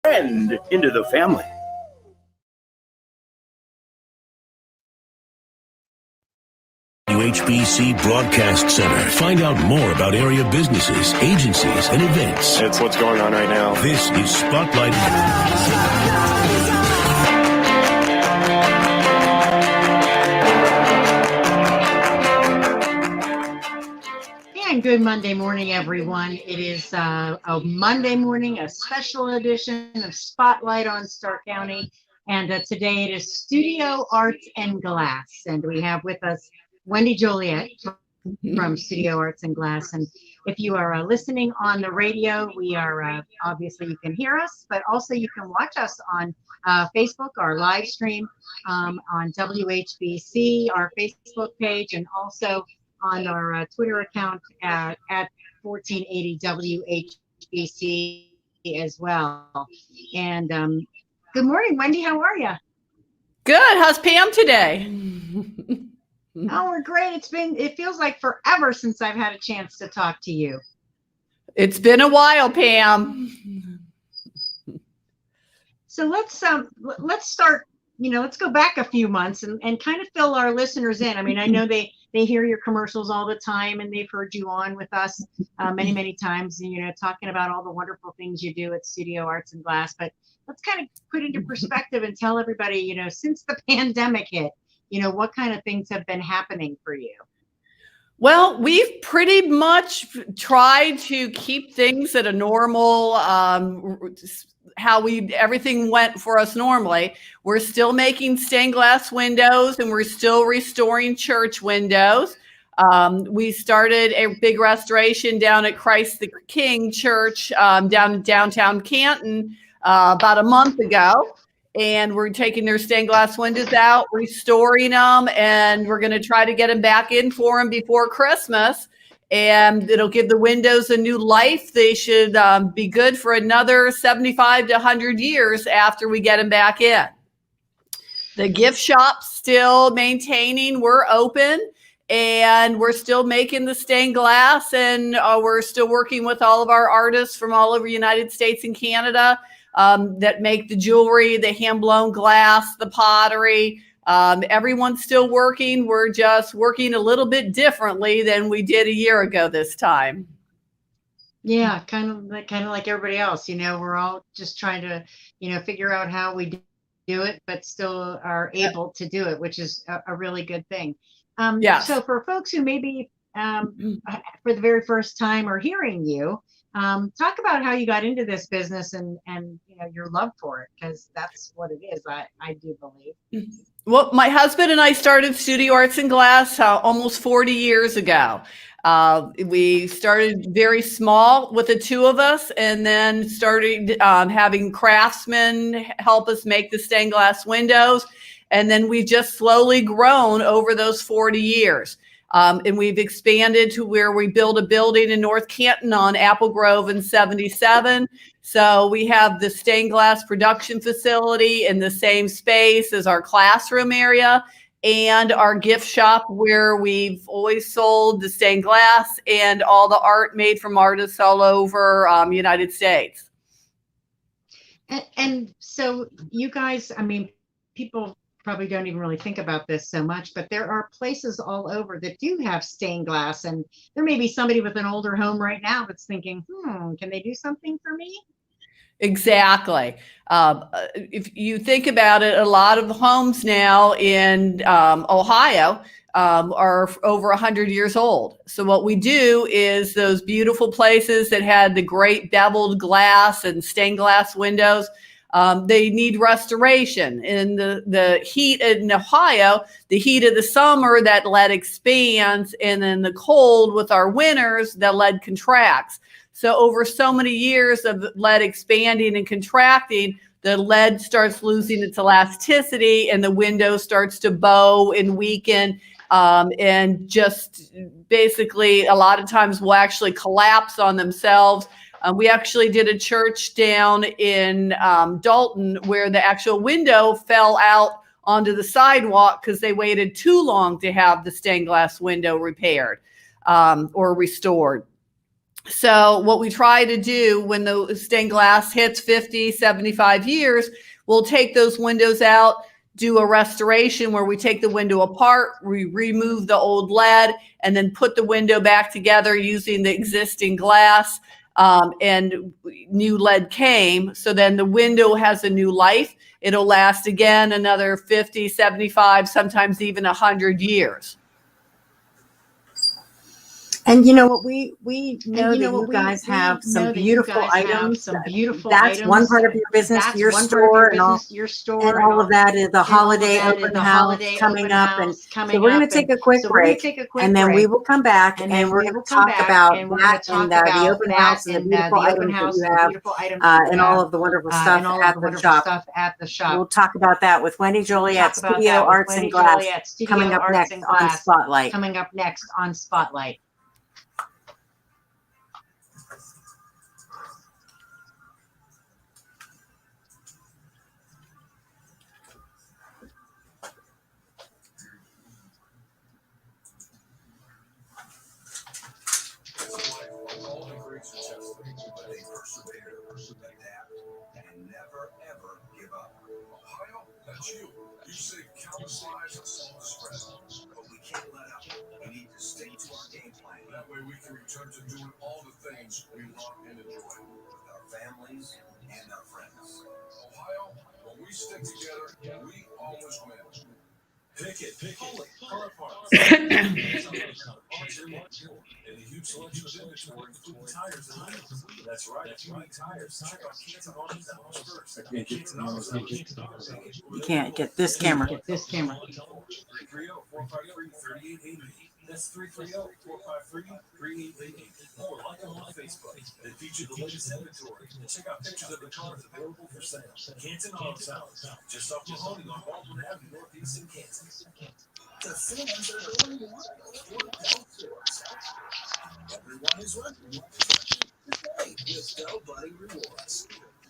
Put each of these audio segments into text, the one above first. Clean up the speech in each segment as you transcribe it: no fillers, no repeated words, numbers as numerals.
and into the family. WHBC Broadcast Center. Find out more about area businesses, agencies, and events. That's what's going on right now. This is Spotlight. And good Monday morning, everyone. It is a Monday morning, a special edition of Spotlight on Stark County. And today it is Studio Arts and Glass. And we have with us Wendy Joliet from Studio Arts and Glass. And if you are listening on the radio, we are obviously you can hear us, but also you can watch us on Facebook, our live stream on WHBC, our Facebook page, and also on our Twitter account at 1480 WHBC as well. And good morning, Wendy. How are you? Good. How's Pam today? Oh, we're great. It feels like forever since I've had a chance to talk to you. It's been a while, Pam. So let's start, let's go back a few months and kind of fill our listeners in. I mean, I know they hear your commercials all the time, and they've heard you on with us many, many times, talking about all the wonderful things you do at Studio Arts and Glass. But let's kind of put into perspective and tell everybody, since the pandemic hit, what kind of things have been happening for you? Well, we've pretty much tried to keep things at a normal, everything went for us normally. We're still making stained glass windows, and we're still restoring church windows. We started a big restoration down at Christ the King Church down in downtown Canton about a month ago. And we're taking their stained glass windows out, restoring them, and we're going to try to get them back in for them before Christmas. And it'll give the windows a new life. They should be good for another 75 to 100 years after we get them back in. The gift shop's still maintaining. We're open, and we're still making the stained glass, and we're still working with all of our artists from all over the United States and Canada that make the jewelry, the hand-blown glass, the pottery. Everyone's still working. We're just working a little bit differently than we did a year ago this time. Yeah, kind of like everybody else. We're all just trying to, figure out how we do it, but still are able to do it, which is a really good thing. Yes. So for folks who maybe for the very first time are hearing you, talk about how you got into this business and your love for it, because that's what it is. I do believe. Well, my husband and I started Studio Arts and Glass almost 40 years ago. We started very small with the two of us, and then started having craftsmen help us make the stained glass windows. And then we've just slowly grown over those 40 years. And we've expanded to where we built a building in North Canton on Applegrove in 77. So we have the stained glass production facility in the same space as our classroom area and our gift shop, where we've always sold the stained glass and all the art made from artists all over the United States. And so you guys, people probably don't even really think about this so much, but there are places all over that do have stained glass, and there may be somebody with an older home right now that's thinking, can they do something for me? Exactly. If you think about it, a lot of homes now in Ohio are over 100 years old. So what we do is those beautiful places that had the great beveled glass and stained glass windows, they need restoration. In the heat in Ohio, the heat of the summer, that lead expands, and then the cold with our winters, the lead contracts. So over so many years of lead expanding and contracting, the lead starts losing its elasticity, and the window starts to bow and weaken, and just basically a lot of times will actually collapse on themselves. We actually did a church down in Dalton where the actual window fell out onto the sidewalk because they waited too long to have the stained glass window repaired or restored. So what we try to do when the stained glass hits 50, 75 years, we'll take those windows out, do a restoration where we take the window apart, we remove the old lead, and then put the window back together using the existing glass, and new lead came. So then the window has a new life. It'll last again another 50, 75, sometimes even 100 years. And you know what, we know that you guys have some beautiful items. That's one part of your business, your store, and all of that is the holiday open house coming up. And so we're going to take a quick break, and then we will come back and we're going to talk about that and the open house and the beautiful items that you have, and all of the wonderful stuff at the shop. We'll talk about that with Wendy Joliet, Studio Arts and Glass, coming up next on Spotlight. And never ever give up. Ohio, that's you. You say countless lives and small spread, but we can't let up. We need to stick to our game plan. That way we can return to doing all the things we love and enjoy with our families and our friends. Ohio, when we stick together, we always win. Pick it. Car parts. And a huge selection of inventory, including tires and wheels. That's right. Tires. Check out Canton first. You can't get this camera. 330-453-3880. That's 330-453-3880. Or like them on Facebook. They feature the latest inventory. Check out pictures of the cars available for sale. Canton Auto Sales, just off Mahoney on Baldwin Avenue, Northeast in Canton. The fans are going wild for Bell Stores. Everyone is running today with Bell Buddy Rewards.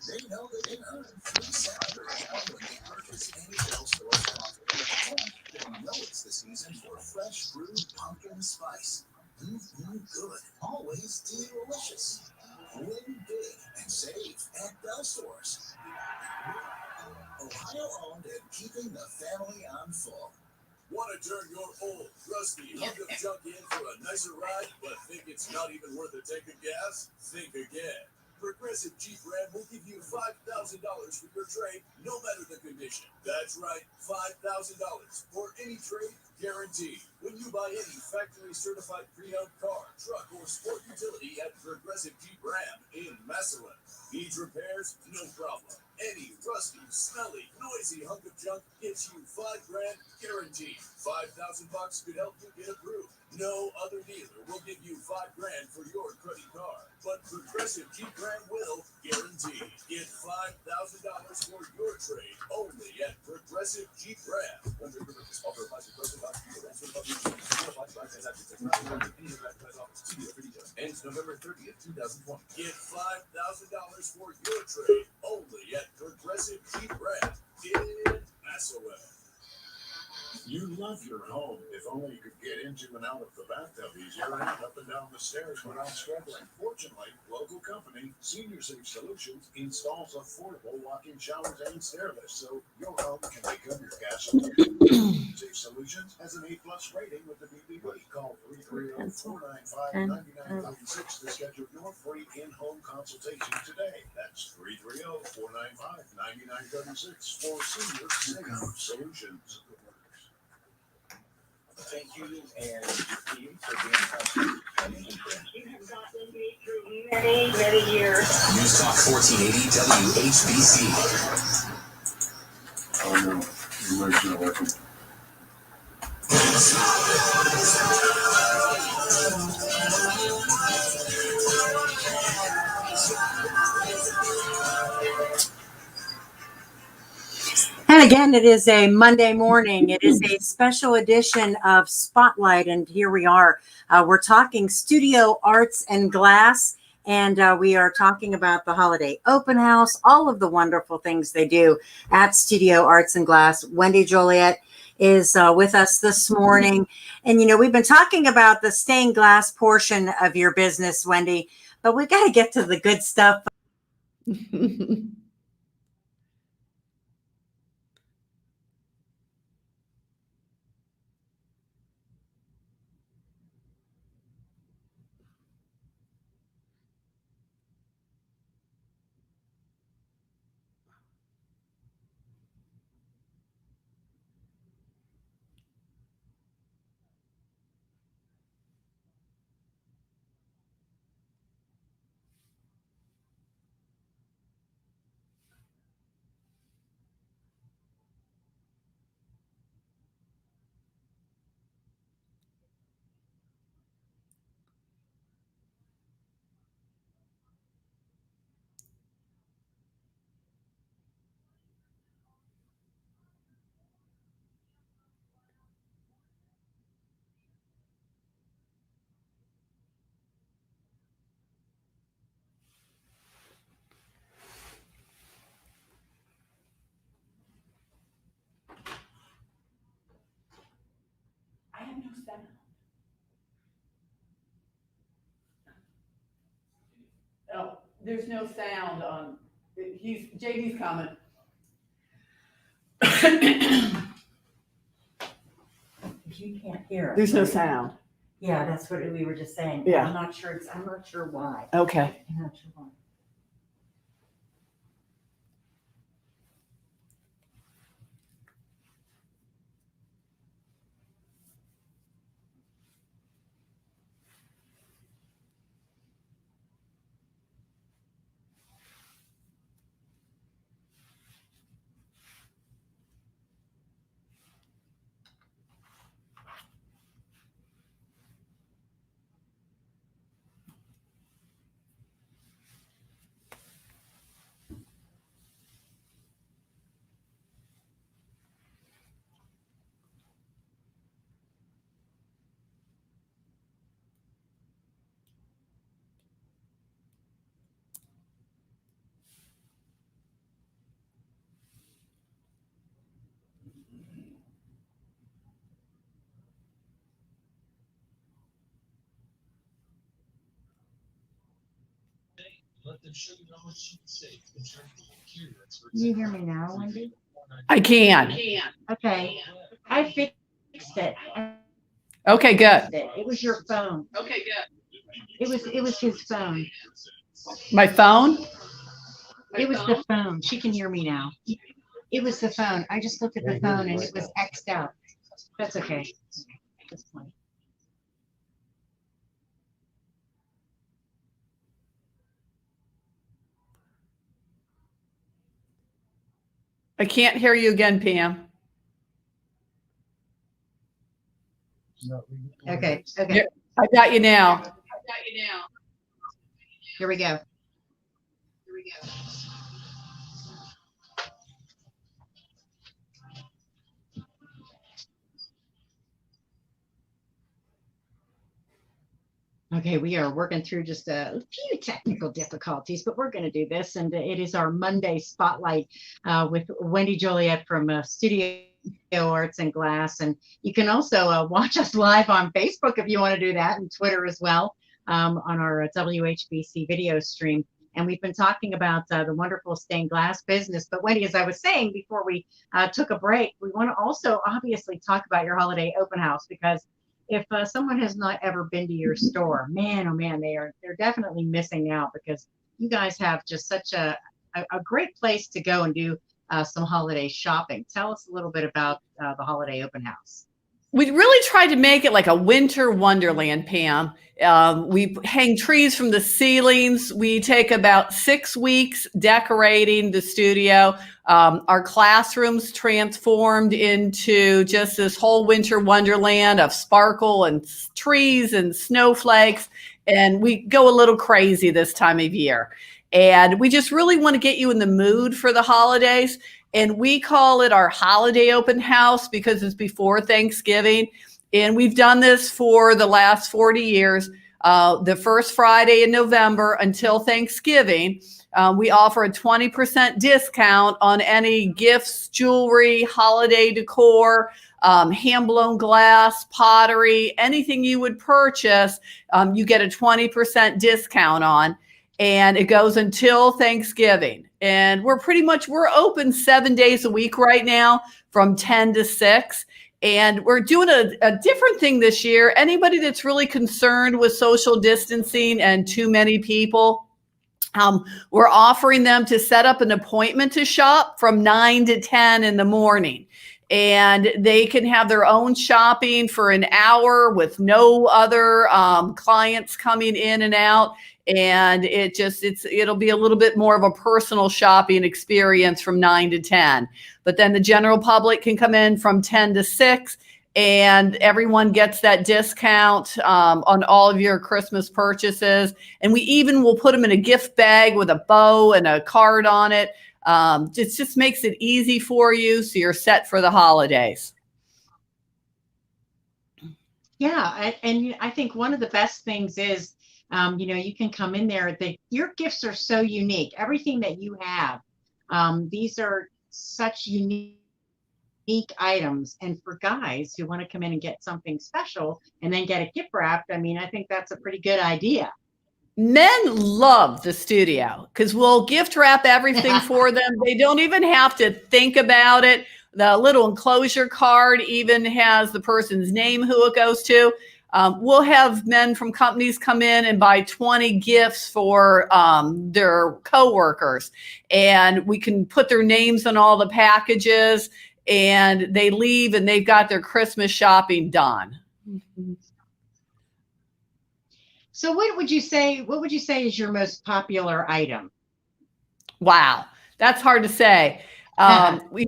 They know they can earn free Saturday when they purchase any Bell Stores coffee. They know it's the season for fresh brewed pumpkin spice. Good. Always delicious. Win big and save at Bell Stores. Ohio owned and keeping the family on full. Want to turn your old, rusty, hunk-up junk in for a nicer ride, but think it's not even worth a tank of gas? Think again. Progressive Jeep Ram will give you $5,000 for your trade, no matter the condition. That's right, $5,000 for any trade, guaranteed. When you buy any factory-certified pre-owned car, truck, or sport utility at Progressive Jeep Ram in Massillon. Needs repairs? No problem. Any rusty, smelly, noisy hunk of junk gets you $5,000 guaranteed. $5,000 could help you get approved. No other dealer will give you $5,000 for your cruddy car, but Progressive Jeep Ram will guarantee. Get $5,000 for your trade only at Progressive Jeep Ram. Ends November 30th, 2020. Get $5,000 for your trade only at Progressive Jeep Ram in Massillon. You love your home. If only you could get into and out of the bathtub easier and up and down the stairs without struggling. Fortunately, local company Senior Safe Solutions installs affordable walk-in showers and stair lifts so your home can become your gasoline. Safe Solutions has an A+ rating with the BBB. Call 330-495-9936 to schedule your free in-home consultation today. That's 330-495-9936 for Senior Safe Solutions. Thank you and your team for being constant and friends. You have gotten me through many years. News Talk 1480 WHBC. Oh no, you might not working. And again, it is a Monday morning. It is a special edition of Spotlight. And here we are. We're talking Studio Arts and Glass. And we are talking about the holiday open house, all of the wonderful things they do at Studio Arts and Glass. Wendy Joliet is with us this morning. And, you know, we've been talking about the stained glass portion of your business, Wendy. But we got to get to the good stuff. I have no sound. Oh, there's no sound on. JD's coming. You can't hear it. There's no sound. Yeah, that's what we were just saying. Yeah. I'm not sure why. Okay. I'm not sure why. Can you hear me now, Wendy? I can. Okay. I fixed it. Okay, good. It was your phone. Okay, good. It was his phone. My phone? It was the phone. She can hear me now. It was the phone. I just looked at the phone and it was X'd out. That's okay. That's fine. I can't hear you again, Pam. Okay. Okay. I got you now. Here we go. Okay, we are working through just a few technical difficulties, but we're going to do this. And it is our Monday Spotlight with Wendy Joliet from Studio Arts and Glass. And you can also watch us live on Facebook if you want to do that, and Twitter as well, on our WHBC video stream. And we've been talking about the wonderful stained glass business. But Wendy, as I was saying before we took a break, we want to also obviously talk about your holiday open house, because if someone has not ever been to your store, man, oh man, they're definitely missing out, because you guys have just such a great place to go and do some holiday shopping. Tell us a little bit about the holiday open house. We really tried to make it like a winter wonderland, Pam. We hang trees from the ceilings. We take about 6 weeks decorating the studio. Our classrooms transformed into just this whole winter wonderland of sparkle and trees and snowflakes. And we go a little crazy this time of year. And we just really want to get you in the mood for the holidays. And we call it our holiday open house because it's before Thanksgiving. And we've done this for the last 40 years. The first Friday in November until Thanksgiving, We offer a 20% discount on any gifts, jewelry, holiday decor, hand-blown glass, pottery, anything you would purchase, you get a 20% discount on. And it goes until Thanksgiving. And we're open 7 days a week right now from 10 to 6. And we're doing a different thing this year. Anybody that's really concerned with social distancing and too many people, we're offering them to set up an appointment to shop from 9 to 10 in the morning. And they can have their own shopping for an hour with no other clients coming in and out. And it'll be a little bit more of a personal shopping experience from 9 to 10. But then the general public can come in from 10 to 6, and everyone gets that discount on all of your Christmas purchases. And we even will put them in a gift bag with a bow and a card on it. It just makes it easy for you, so you're set for the holidays. Yeah, and I think one of the best things is, you can come in there. Your gifts are so unique. Everything that you have, these are such unique items. And for guys who want to come in and get something special and then get it gift wrapped, I think that's a pretty good idea. Men love the studio because we'll gift wrap everything for them. They don't even have to think about it. The little enclosure card even has the person's name, who it goes to. We'll have men from companies come in and buy 20 gifts for their coworkers, and we can put their names on all the packages, and they leave and they've got their Christmas shopping done. So what would you say is your most popular item? Wow, that's hard to say. Pretty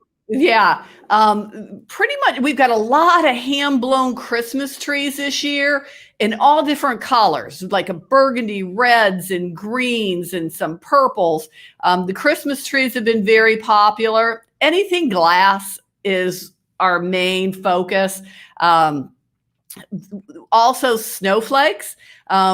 much we've got a lot of hand-blown Christmas trees this year in all different colors, like a burgundy, reds and greens and some purples. The Christmas trees have been very popular. Anything glass is our main focus. Also snowflakes.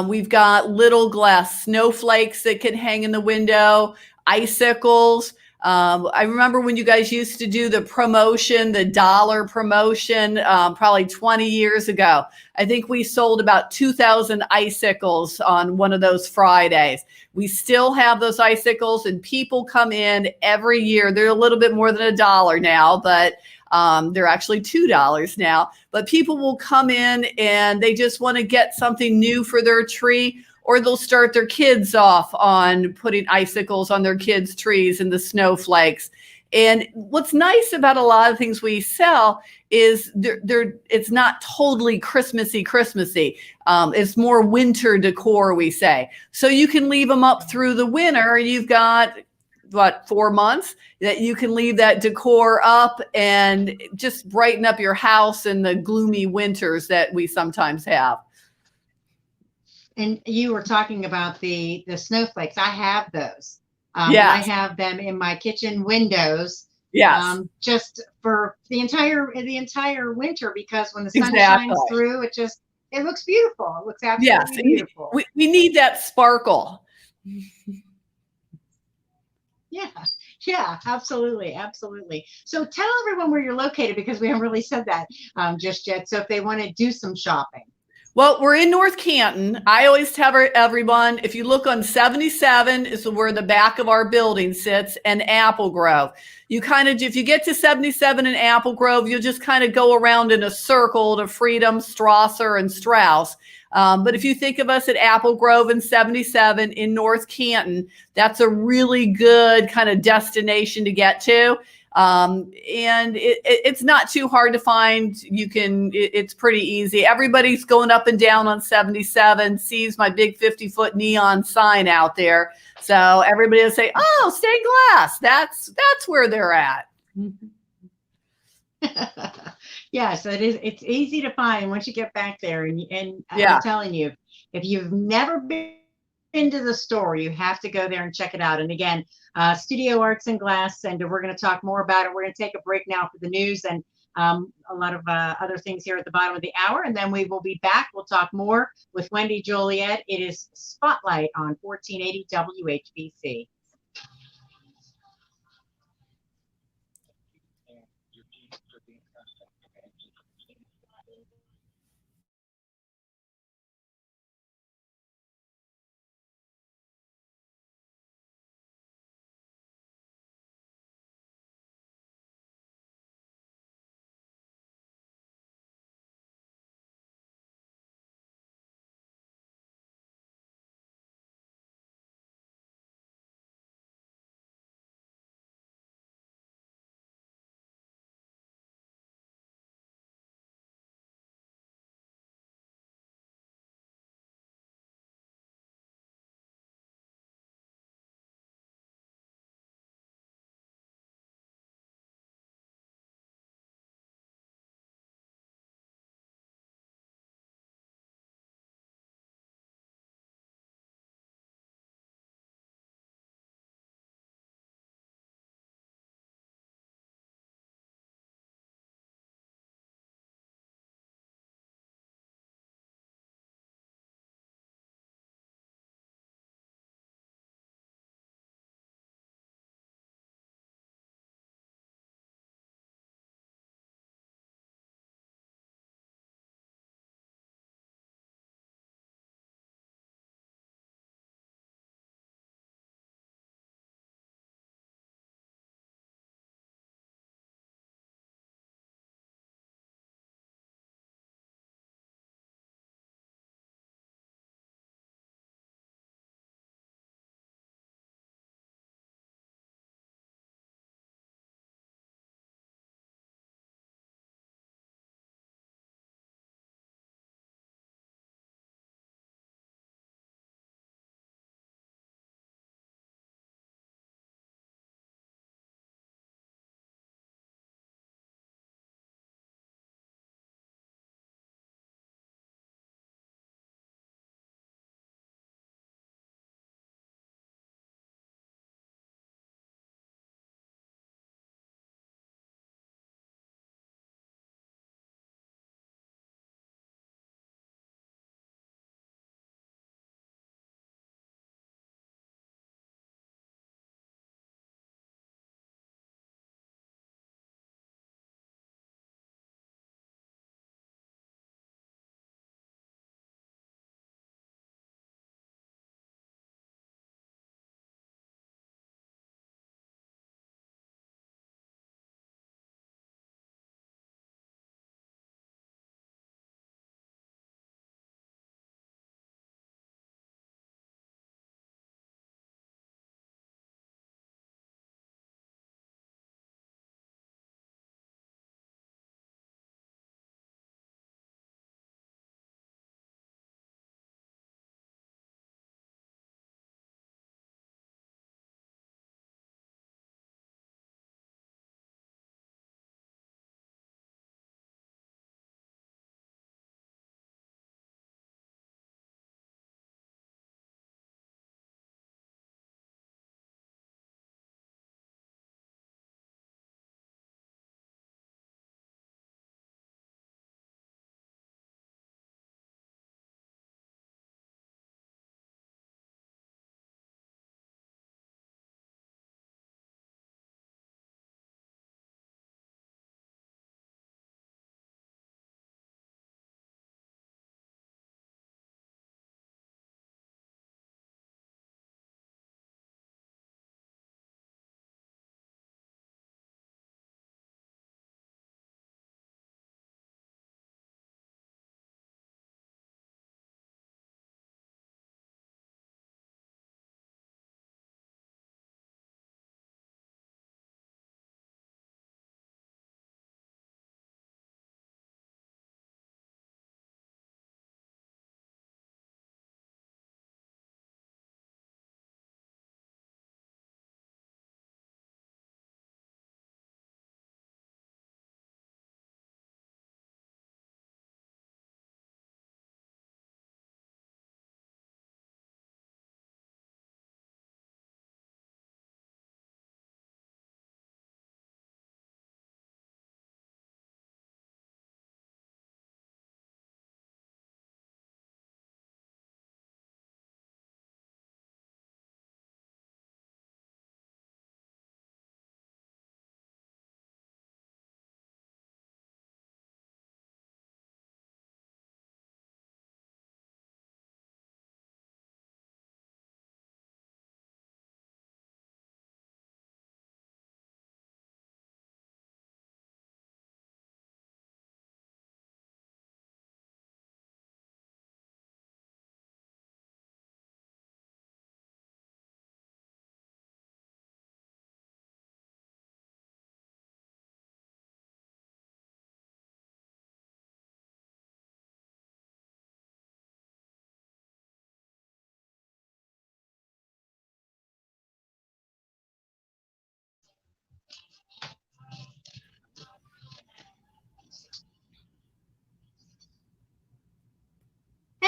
We've got little glass snowflakes that can hang in the window, icicles. I remember when you guys used to do the promotion, the dollar promotion, probably 20 years ago. I think we sold about 2,000 icicles on one of those Fridays. We still have those icicles, and people come in every year. They're a little bit more than $1 now, but they're actually $2 now. But people will come in and they just want to get something new for their tree, or they'll start their kids off on putting icicles on their kids' trees and the snowflakes. And what's nice about a lot of things we sell is it's not totally Christmassy. It's more winter decor, we say. So you can leave them up through the winter. You've got 4 months that you can leave that decor up and just brighten up your house in the gloomy winters that we sometimes have. And you were talking about the snowflakes. I have those. Yes. I have them in my kitchen windows. Yes. Just for the entire winter, because when the sun shines through, it looks beautiful. It looks absolutely beautiful. We need that sparkle. Yeah, absolutely. So tell everyone where you're located, because we haven't really said that just yet. So if they want to do some shopping. Well, we're in North Canton. I always tell everyone, if you look on 77 is where the back of our building sits, and Applegrove. If you get to 77 and Applegrove, you'll just kind of go around in a circle to Freedom, Strasser, and Strauss. But if you think of us at Applegrove and 77 in North Canton, that's a really good kind of destination to get to. And it's not too hard to find. It's pretty easy. Everybody's going up and down on 77, sees my big 50-foot neon sign out there. So everybody will say, "Oh, stained glass. That's where they're at." Yeah, so it's easy to find once you get back there. And I'm telling you, if you've never been to the store, you have to go there and check it out. And again, Studio Arts and Glass, and we're going to talk more about it. We're going to take a break now for the news and a lot of other things here at the bottom of the hour, and then we will be back. We'll talk more with Wendy Joliet. It is Spotlight on 1480 WHBC.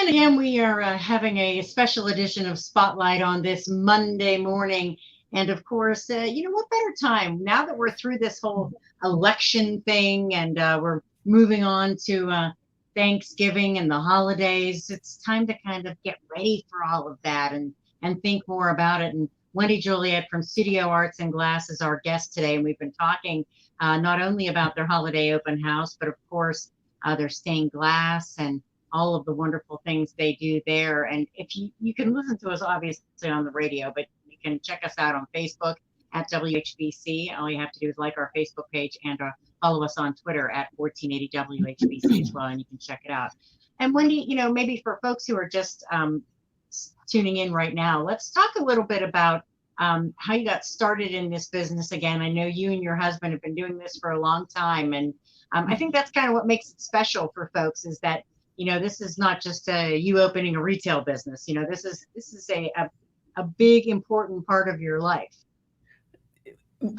And again, we are having a special edition of Spotlight on this Monday morning. And of course, what better time now that we're through this whole election thing and we're moving on to Thanksgiving and the holidays. It's time to kind of get ready for all of that and think more about it. And Wendy Joliet from Studio Arts and Glass is our guest today. And we've been talking not only about their holiday open house, but of course, their stained glass and all of the wonderful things they do there. And if you can listen to us obviously on the radio, but you can check us out on Facebook at WHBC. All you have to do is like our Facebook page and follow us on Twitter at 1480 WHBC as well, and you can check it out. And Wendy, maybe for folks who are just tuning in right now, let's talk a little bit about how you got started in this business again. I know you and your husband have been doing this for a long time, and I think that's kind of what makes it special for folks is that this is not just you opening a retail business. This is a big important part of your life.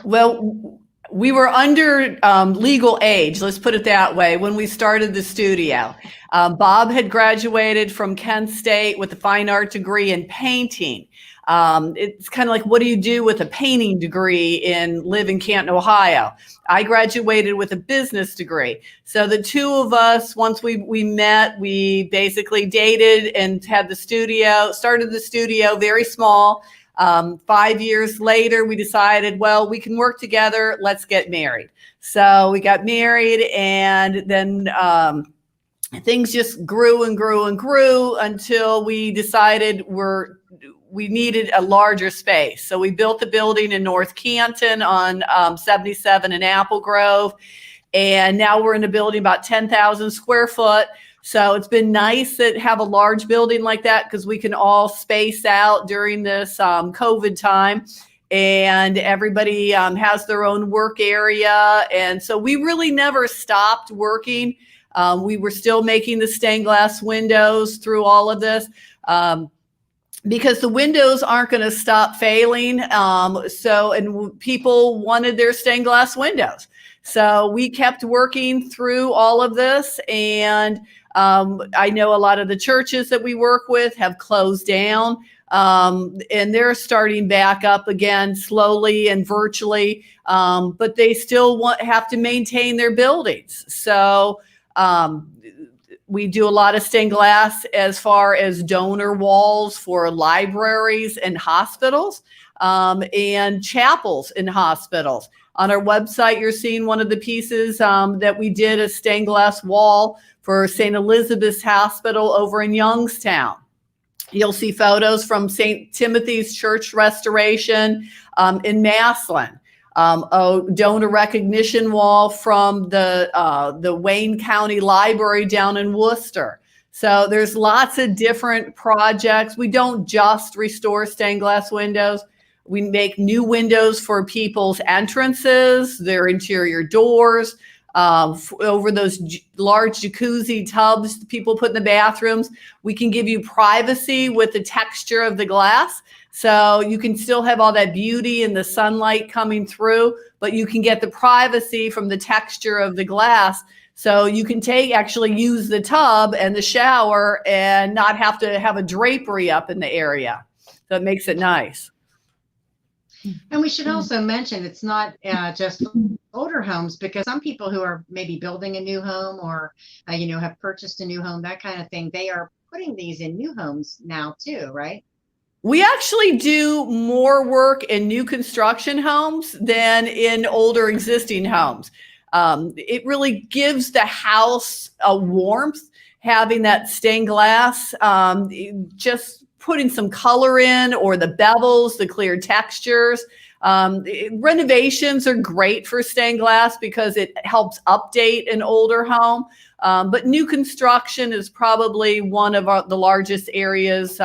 Well, we were under legal age, let's put it that way, when we started the studio. Bob had graduated from Kent State with a fine art degree in painting. It's kind of like, what do you do with a painting degree live in Canton, Ohio? I graduated with a business degree. So the two of us, once we met, we basically dated and started the studio very small. 5 years later, we decided, well, we can work together. Let's get married. So we got married, and then things just grew and grew and grew until we decided we needed a larger space. So we built a building in North Canton on 77 in Applegrove. And now we're in a building about 10,000 square foot. So it's been nice to have a large building like that because we can all space out during this COVID time. And everybody has their own work area. And so we really never stopped working. We were still making the stained glass windows through all of this. Because the windows aren't going to stop failing. And people wanted their stained glass windows. So we kept working through all of this. And I know a lot of the churches that we work with have closed down. And they're starting back up again slowly and virtually. But they still have to maintain their buildings. So we do a lot of stained glass as far as donor walls for libraries and hospitals and chapels in hospitals. On our website, you're seeing one of the pieces that we did, a stained glass wall for St. Elizabeth's Hospital over in Youngstown. You'll see photos from St. Timothy's Church restoration in Massillon. A donor recognition wall from the Wayne County Library down in Worcester. So there's lots of different projects. We don't just restore stained glass windows. We make new windows for people's entrances, their interior doors, over those large jacuzzi tubs people put in the bathrooms. We can give you privacy with the texture of the glass. So you can still have all that beauty and the sunlight coming through, but you can get the privacy from the texture of the glass. So you can actually use the tub and the shower and not have to have a drapery up in the area. So it makes it nice. And we should also mention it's not just older homes, because some people who are maybe building a new home or, have purchased a new home, that kind of thing, they are putting these in new homes now too, right? We actually do more work in new construction homes than in older existing homes. It really gives the house a warmth, having that stained glass, just putting some color in, or the bevels, the clear textures. Renovations are great for stained glass because it helps update an older home. But new construction is probably one of the largest areas.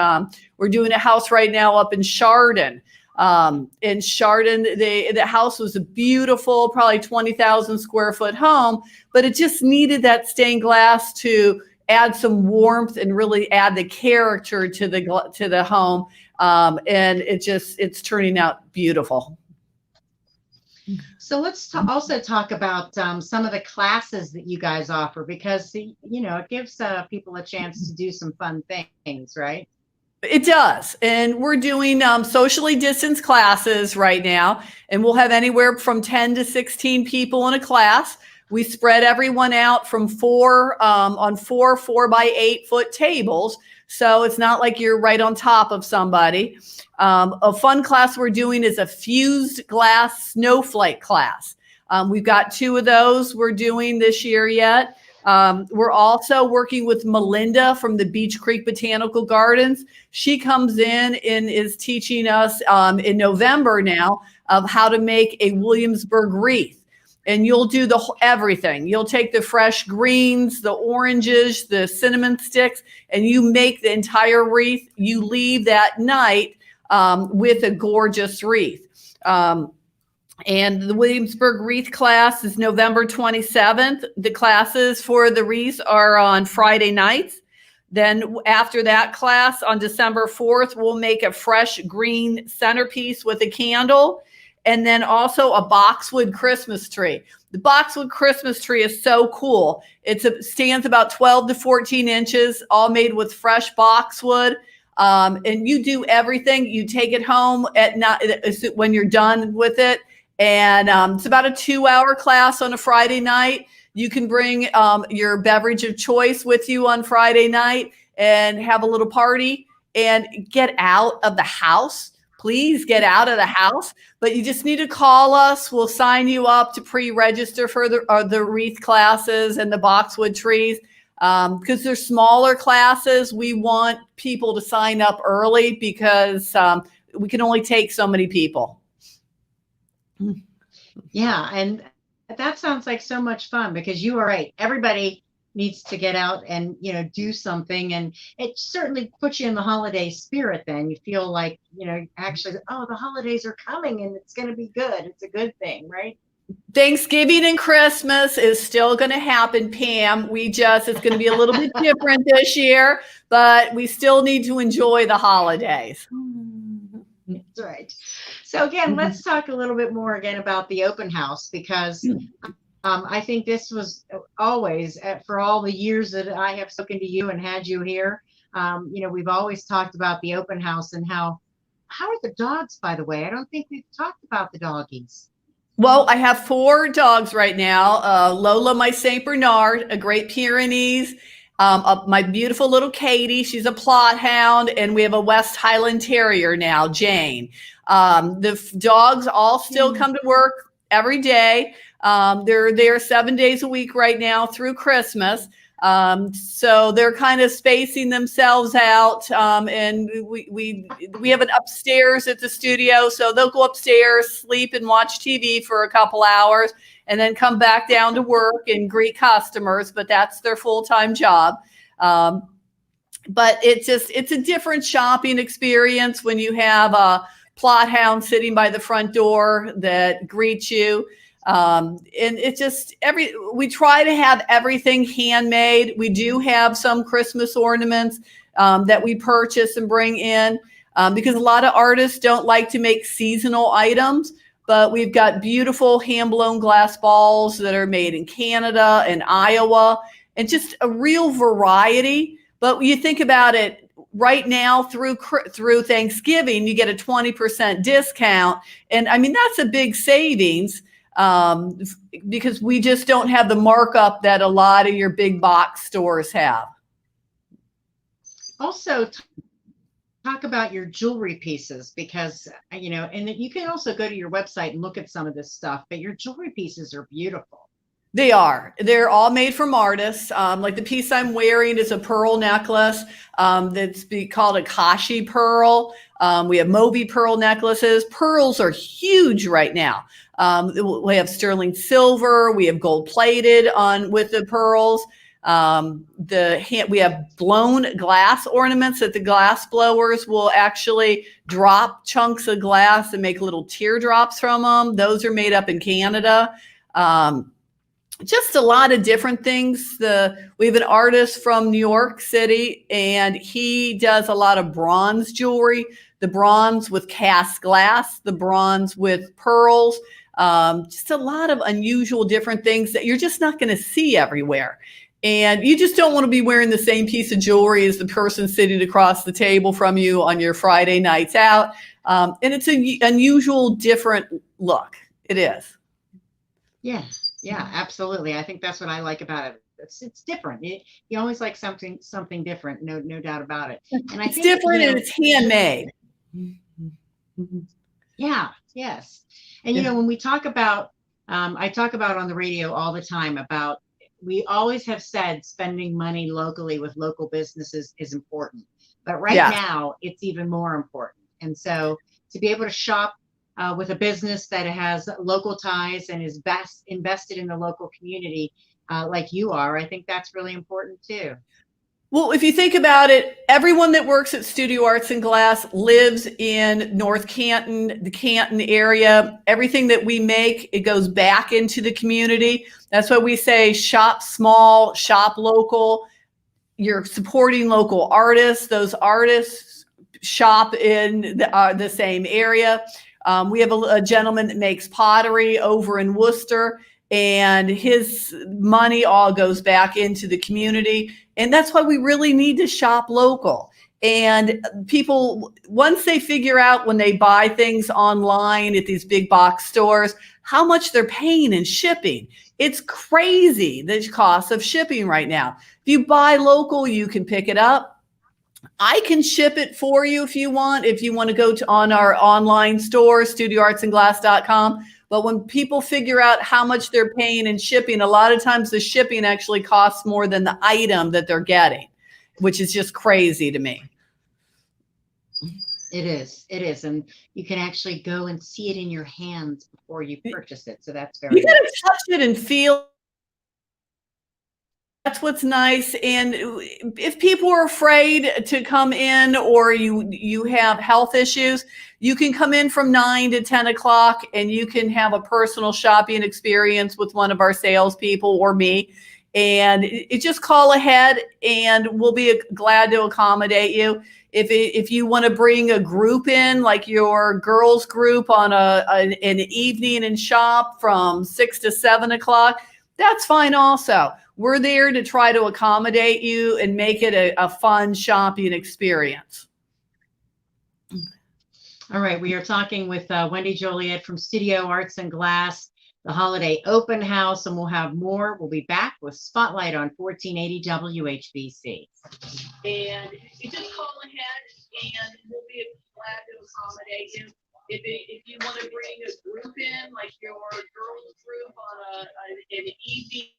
We're doing a house right now up in Chardon. In Chardon, the house was a beautiful, probably 20,000 square foot home, but it just needed that stained glass to add some warmth and really add the character to the home. And it's turning out beautiful. So let's also talk about some of the classes that you guys offer, because it gives people a chance to do some fun things, right? It does. And we're doing socially distanced classes right now. And we'll have anywhere from 10 to 16 people in a class. We spread everyone out from four 4x8 foot tables. So it's not like you're right on top of somebody. A fun class we're doing is a fused glass snowflake class. We've got 2 of those we're doing this year yet. We're also working with Melinda from the Beach Creek Botanical Gardens. She comes in and is teaching us in November now of how to make a Williamsburg wreath. And you'll do everything. You'll take the fresh greens, the oranges, the cinnamon sticks, and you make the entire wreath. You leave that night with a gorgeous wreath. And the Williamsburg wreath class is November 27th. The classes for the wreaths are on Friday nights. Then after that class on December 4th, we'll make a fresh green centerpiece with a candle. And then also a Boxwood Christmas tree. The Boxwood Christmas tree is so cool. It stands about 12 to 14 inches, all made with fresh boxwood. And you do everything. You take it home at night when you're done with it. And it's about a 2-hour class on a Friday night. You can bring your beverage of choice with you on Friday night and have a little party and get out of the house. Please get out of the house. But you just need to call us. We'll sign you up to pre-register for the wreath classes and the boxwood trees. Because they're smaller classes, we want people to sign up early because we can only take so many people. Yeah, and that sounds like so much fun, because you are right. Everybody needs to get out and do something, and it certainly puts you in the holiday spirit. Then you feel like actually, the holidays are coming and it's going to be good. It's a good thing, right? Thanksgiving and Christmas is still going to happen, Pam. It's going to be a little bit different this year, but we still need to enjoy the holidays. That's right. So again, let's talk a little bit more again about the open house, because I think this was always, for all the years that I have spoken to you and had you here, we've always talked about the open house. And how are the dogs, by the way? I don't think we've talked about the doggies. Well, I have 4 dogs right now. Lola, my St. Bernard, a Great Pyrenees, my beautiful little Katie, she's a Plot Hound, and we have a West Highland Terrier now, Jane. The dogs all still come to work every day. They're there 7 days a week right now through Christmas. So they're kind of spacing themselves out. And we have an upstairs at the studio, so they'll go upstairs, sleep and watch TV for a couple hours, and then come back down to work and greet customers. But that's their full-time job. But it's a different shopping experience when you have a Plot Hound sitting by the front door that greets you. And it's just we try to have everything handmade. We do have some Christmas ornaments that we purchase and bring in because a lot of artists don't like to make seasonal items, but we've got beautiful hand-blown glass balls that are made in Canada and Iowa, and just a real variety. But when you think about it, right now through Thanksgiving, you get a 20% discount. And I mean, that's a big savings. Because we just don't have the markup that a lot of your big box stores have. Also, talk about your jewelry pieces, because, and you can also go to your website and look at some of this stuff, but your jewelry pieces are beautiful. They are. They're all made from artists. Like the piece I'm wearing is a pearl necklace that's called a Kashi pearl. We have Moby pearl necklaces. Pearls are huge right now. We have sterling silver. We have gold plated with the pearls. We have blown glass ornaments that the glass blowers will actually drop chunks of glass and make little teardrops from them. Those are made up in Canada. Just a lot of different things. We have an artist from New York City, and he does a lot of bronze jewelry, the bronze with cast glass, the bronze with pearls. just a lot of unusual different things that you're just not going to see everywhere. And you just don't want to be wearing the same piece of jewelry as the person sitting across the table from you on your Friday nights out. And it's an unusual, different look. It is. Yeah, yeah, absolutely. I think that's what I like about it. It's different. You always like something different. No doubt about it. And I It's think, different and it's handmade. Yeah, yes. And when we talk about, I talk about on the radio all the time about, we always have said spending money locally with local businesses is important, but right Yeah. now it's even more important. And so to be able to shop with a business that has local ties and is best invested in the local community, like you are, I think that's really important too. Well, if you think about it, everyone that works at Studio Arts and Glass lives in North Canton, the Canton area. Everything that we make, it goes back into the community. That's why we say shop small, shop local. You're supporting local artists. Those artists shop in the same area. We have a gentleman that makes pottery over in Worcester, and his money all goes back into the community. And that's why we really need to shop local. And people, once they figure out when they buy things online at these big box stores, how much they're paying in shipping. It's crazy, the cost of shipping right now. If you buy local, you can pick it up. I can ship it for you if you want. If you want to go to on our online store, studioartsandglass.com. But when people figure out how much they're paying in shipping, a lot of times the shipping actually costs more than the item that they're getting, which is just crazy to me. It is. And you can actually go and see it in your hands before you purchase it. So that's very You got nice. to touch it and feel. That's what's nice. And if people are afraid to come in, or you have health issues, you can come in from 9 to 10 o'clock and you can have a personal shopping experience with one of our salespeople or me. And it just call ahead and we'll be glad to accommodate you. If you want to bring a group in, like your girls group on an evening and shop from 6 to 7 o'clock, that's fine also. We're there to try to accommodate you and make it a fun shopping experience. All right, we are talking with Wendy Joliet from Studio Arts and Glass, the holiday open house, and we'll have more. We'll be back with Spotlight on 1480 WHBC. And you just call ahead and we'll be glad to accommodate you. If you want to bring a group in, like your girls group on an evening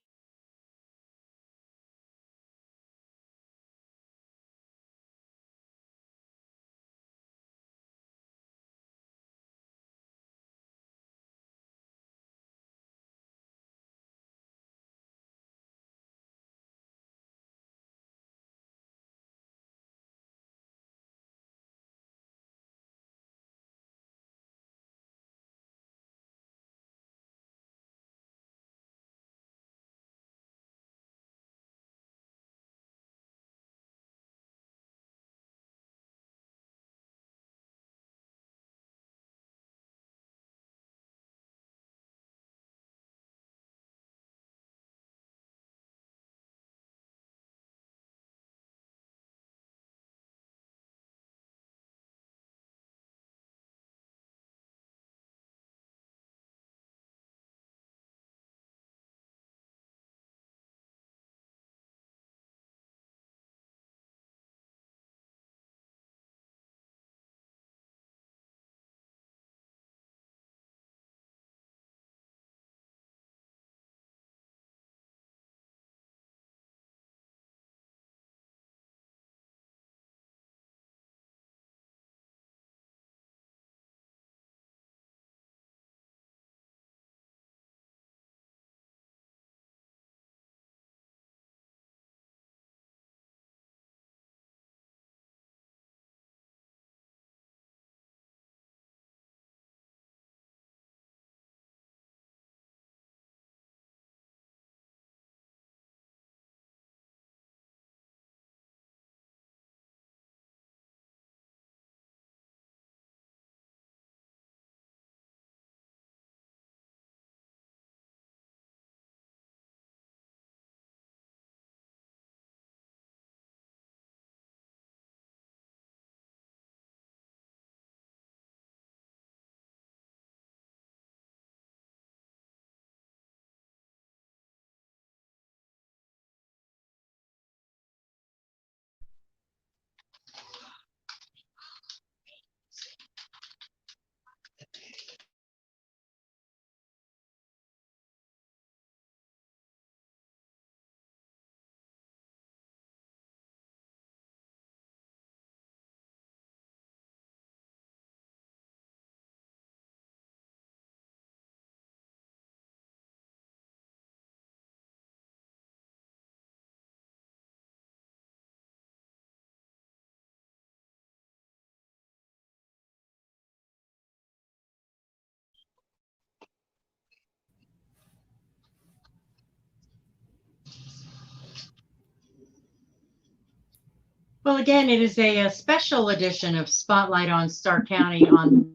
Well, again, it is a special edition of Spotlight on Stark County on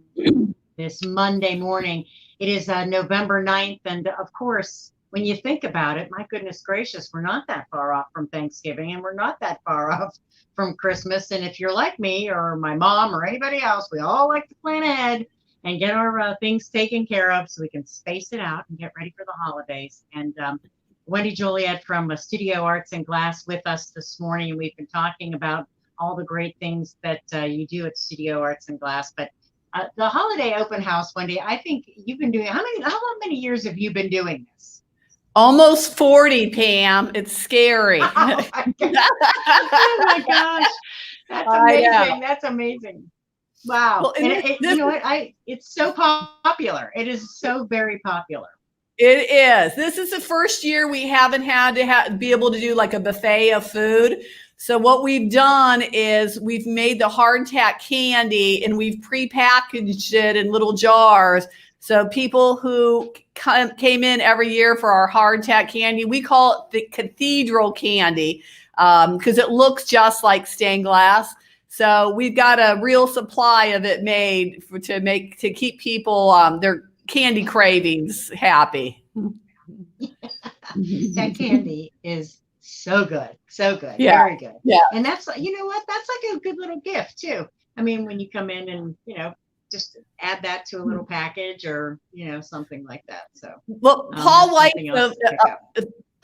this Monday morning. It is November 9th. And of course, when you think about it, my goodness gracious, we're not that far off from Thanksgiving and we're not that far off from Christmas. And if you're like me or my mom or anybody else, we all like to plan ahead and get our things taken care of so we can space it out and get ready for the holidays. And Wendy Joliet from Studio Arts and Glass with us this morning. And we've been talking about all the great things that you do at Studio Arts and Glass. But the holiday open house, Wendy, I think you've been doing, how many years have you been doing this? Almost 40, Pam. It's scary. Oh my gosh. That's amazing. That's amazing. Wow. Well, and you know what? It's so popular. It is so very popular. It is. This is the first year we haven't had to be able to do like a buffet of food. So what we've done is we've made the hardtack candy and we've prepackaged it in little jars. So people who came in every year for our hardtack candy, we call it the cathedral candy because it looks just like stained glass. So we've got a real supply of it made to keep people their candy cravings happy. That candy is so good. So good. Yeah. Very good. Yeah. And that's, you know what? That's like a good little gift too. I mean, when you come in and, just add that to a little package or, something like that. So, well, Paul White's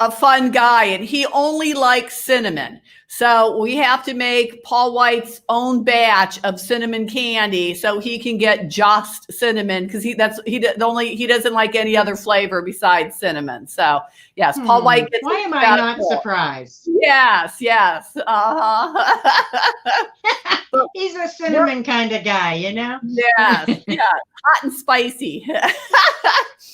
a fun guy and he only likes cinnamon. So we have to make Paul White's own batch of cinnamon candy so he can get just cinnamon because he doesn't like any other flavor besides cinnamon. So yes, Paul White gets. Why am I not surprised? Yes. He's a cinnamon kind of guy, Yes, hot and spicy.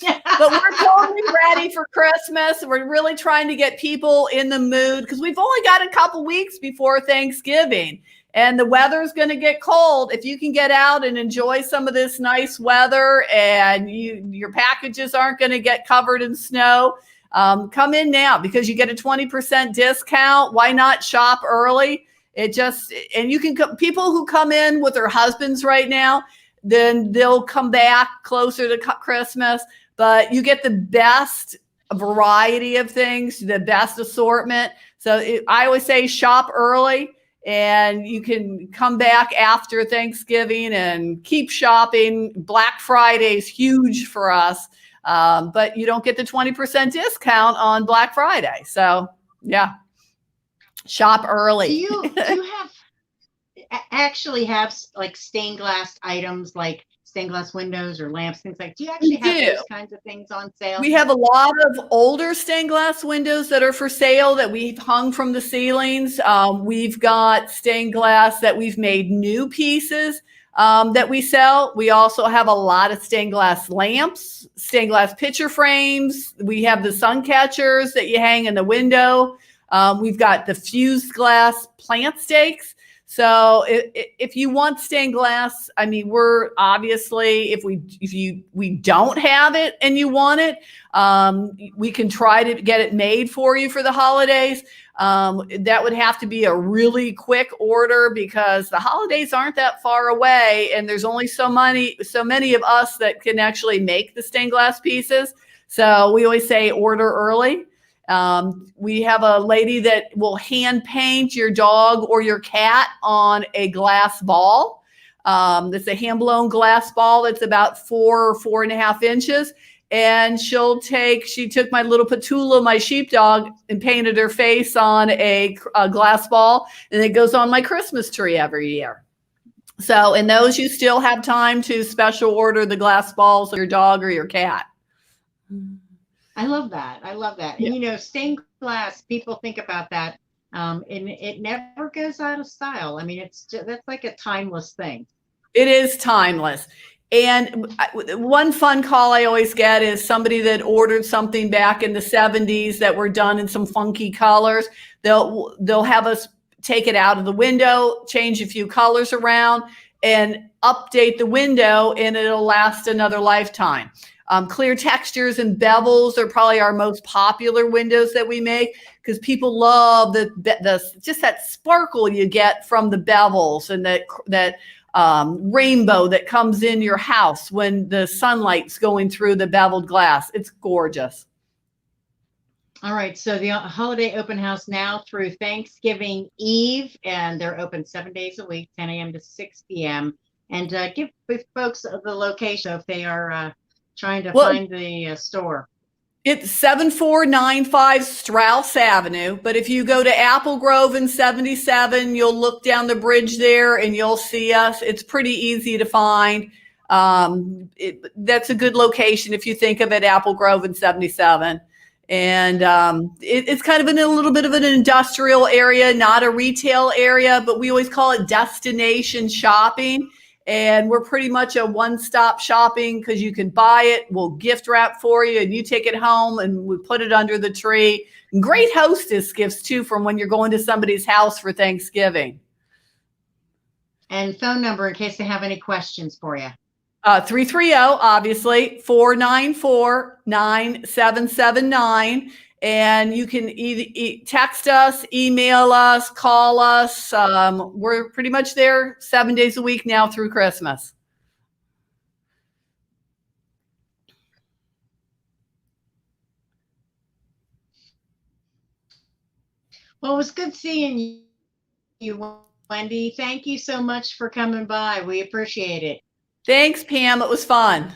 But we're totally ready for Christmas. We're really trying to get people in the mood because we've only got a couple weeks before Thanksgiving and the weather's going to get cold. If you can get out and enjoy some of this nice weather and your packages aren't going to get covered in snow, come in now because you get a 20% discount. Why not shop early? And you can people who come in with their husbands right now, then they'll come back closer to Christmas. But you get the best variety of things, the best assortment. So I always say shop early and you can come back after Thanksgiving and keep shopping. Black Friday is huge for us, but you don't get the 20% discount on Black Friday. So yeah, shop early. Do you actually have like stained glass items like stained glass windows or lamps, things like, do you actually have those kinds of things on sale? We have a lot of older stained glass windows that are for sale that we've hung from the ceilings. We've got stained glass that we've made new pieces that we sell. We also have a lot of stained glass lamps, stained glass picture frames. We have the sun catchers that you hang in the window. We've got the fused glass plant stakes. So if you want stained glass, I mean, we're obviously, if we don't have it and you want it, we can try to get it made for you for the holidays. That would have to be a really quick order because the holidays aren't that far away and there's only so many of us that can actually make the stained glass pieces. So we always say order early. We have a lady that will hand paint your dog or your cat on a glass ball. It's a hand blown glass ball that's about 4 or 4.5 inches. And she took my little Petula, my sheepdog, and painted her face on a glass ball. And it goes on my Christmas tree every year. So in those, you still have time to special order the glass balls for your dog or your cat. I love that. Yeah. And stained glass, people think about that. And it never goes out of style. I mean, that's like a timeless thing. It is timeless. And one fun call I always get is somebody that ordered something back in the 70s that were done in some funky colors. They'll have us take it out of the window, change a few colors around, and update the window, and it'll last another lifetime. Clear textures and bevels are probably our most popular windows that we make because people love the just that sparkle you get from the bevels and that rainbow that comes in your house when the sunlight's going through the beveled glass. It's gorgeous. All right, so the holiday open house now through Thanksgiving Eve, and they're open 7 days a week, 10 a.m. to 6 p.m. And give folks the location if they are trying to find the store. It's 7495 Strauss Avenue, but if you go to Applegrove in 77, you'll look down the bridge there and you'll see us. It's pretty easy to find. That's a good location if you think of it, Applegrove in 77. And it's kind of in a little bit of an industrial area, not a retail area, but we always call it destination shopping. And we're pretty much a one-stop shopping because you can buy it, we'll gift wrap for you, and you take it home and we put it under the tree. And great hostess gifts too from when you're going to somebody's house for Thanksgiving. And phone number in case they have any questions for you. 330, obviously, 494-9779. And you can either text us, email us, call us. We're pretty much there 7 days a week now through Christmas. Well, it was good seeing you, Wendy. Thank you so much for coming by. We appreciate it. Thanks, Pam. It was fun.